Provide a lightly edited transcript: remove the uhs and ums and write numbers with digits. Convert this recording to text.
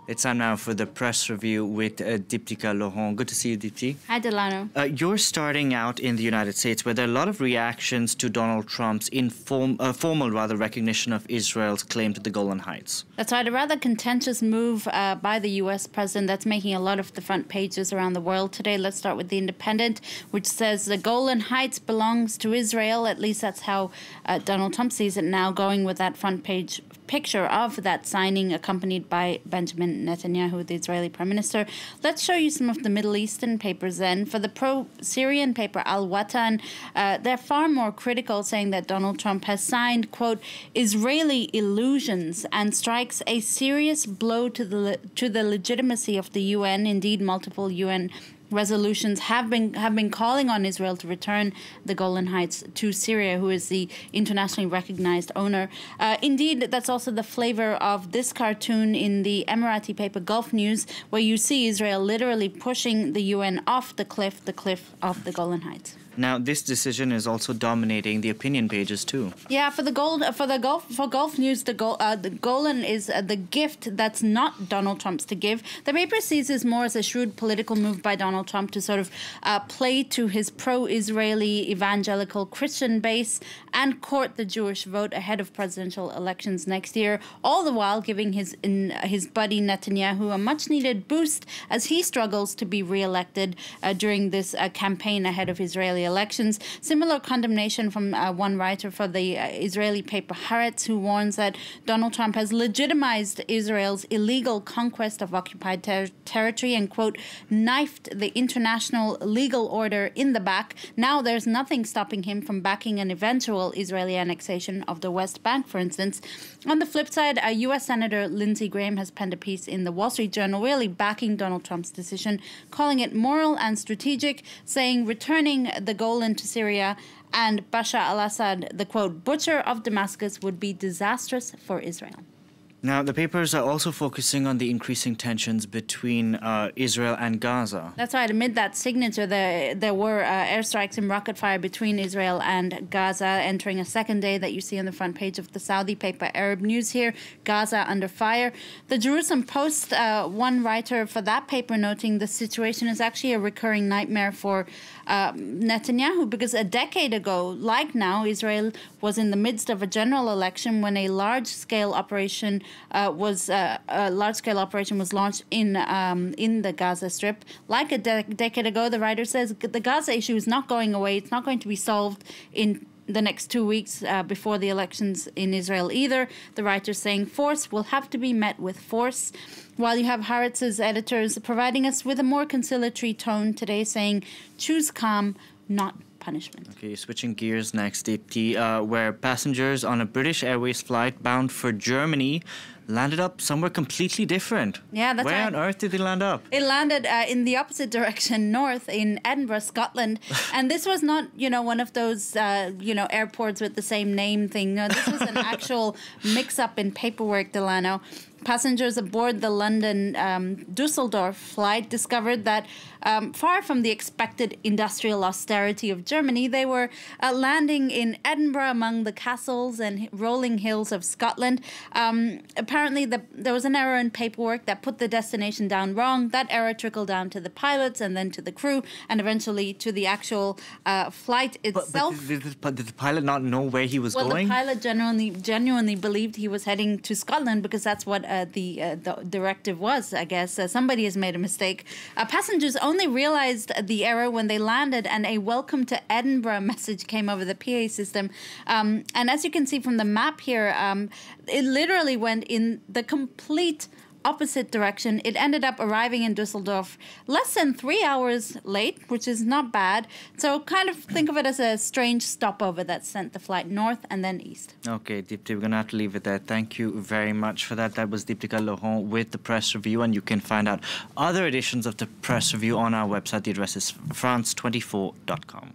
It's time now for the press review with Deeptika Lohon. Good to see you, Deepti. Hi, Delano. You're starting out in the United States, where there are a lot of reactions to Donald Trump's formal recognition of Israel's claim to the Golan Heights. That's right, a rather contentious move by the U.S. president that's making a lot of the front pages around the world today. Let's start with The Independent, which says the Golan Heights belongs to Israel. At least that's how Donald Trump sees it now, going with that front page picture of that signing accompanied by Benjamin Netanyahu, the Israeli Prime Minister. Let's show you some of the Middle Eastern papers then. For the pro-Syrian paper Al Watan, they're far more critical, saying that Donald Trump has signed, quote, Israeli illusions and strikes a serious blow to the legitimacy of the UN. Indeed, multiple UN resolutions have been calling on Israel to return the Golan Heights to Syria, who is the internationally recognized owner. Indeed, that's also the flavor of this cartoon in the Emirati paper Gulf News, where you see Israel literally pushing the UN off the cliff of the Golan Heights. Now, this decision is also dominating the opinion pages too. Yeah, for Gulf News, the Golan is the gift that's not Donald Trump's to give. The paper sees this more as a shrewd political move by Donald Trump to sort of play to his pro-Israeli evangelical Christian base and court the Jewish vote ahead of presidential elections next year, all the while giving his buddy Netanyahu a much-needed boost as he struggles to be re-elected during this campaign ahead of Israeli elections. Similar condemnation from one writer for the Israeli paper Haaretz, who warns that Donald Trump has legitimized Israel's illegal conquest of occupied territory and, quote, knifed the international legal order in the back. Now there's nothing stopping him from backing an eventual Israeli annexation of the West Bank, for instance. On the flip side, U.S. Senator Lindsey Graham has penned a piece in the Wall Street Journal really backing Donald Trump's decision, calling it moral and strategic, saying returning the Golan to Syria and Bashar al-Assad, the, quote, butcher of Damascus, would be disastrous for Israel. Now, the papers are also focusing on the increasing tensions between Israel and Gaza. That's right. Amid that signature, there were airstrikes and rocket fire between Israel and Gaza, entering a second day that you see on the front page of the Saudi paper Arab News here. Gaza under fire. The Jerusalem Post, one writer for that paper noting the situation is actually a recurring nightmare for Netanyahu, because a decade ago, like now, Israel was in the midst of a general election when a large-scale operation was launched in the Gaza Strip. Like a decade ago, the writer says the Gaza issue is not going away. It's not going to be solved in the next 2 weeks before the elections in Israel either. The writer saying force will have to be met with force. While you have Haaretz's editors providing us with a more conciliatory tone today, saying choose calm, not punishment. Okay, switching gears next, Deepti, where passengers on a British Airways flight bound for Germany landed up somewhere completely different. Yeah, that's right. Where on earth did they land up? It landed in the opposite direction, north, in Edinburgh, Scotland. And this was not, one of those, airports with the same name thing. No, this was an actual mix-up in paperwork, Delano. Passengers aboard the London Dusseldorf flight discovered that far from the expected industrial austerity of Germany, they were landing in Edinburgh among the castles and rolling hills of Scotland. Apparently, there was an error in paperwork that put the destination down wrong. That error trickled down to the pilots and then to the crew and eventually to the actual flight itself. But did the pilot not know where he was going? Well, the pilot genuinely believed he was heading to Scotland because that's what the directive was, I guess. Somebody has made a mistake. Passengers only realized the error when they landed and a welcome to Edinburgh message came over the PA system. And as you can see from the map here, it literally went in the complete opposite direction. It ended up arriving in Dusseldorf less than 3 hours late, which is not bad. So kind of think of it as a strange stopover that sent the flight north and then east. Okay, Deepti, we're going to have to leave it there. Thank you very much for that. That was Deeptika Lohon with the Press Review, and you can find out other editions of the Press Review on our website. The address is france24.com.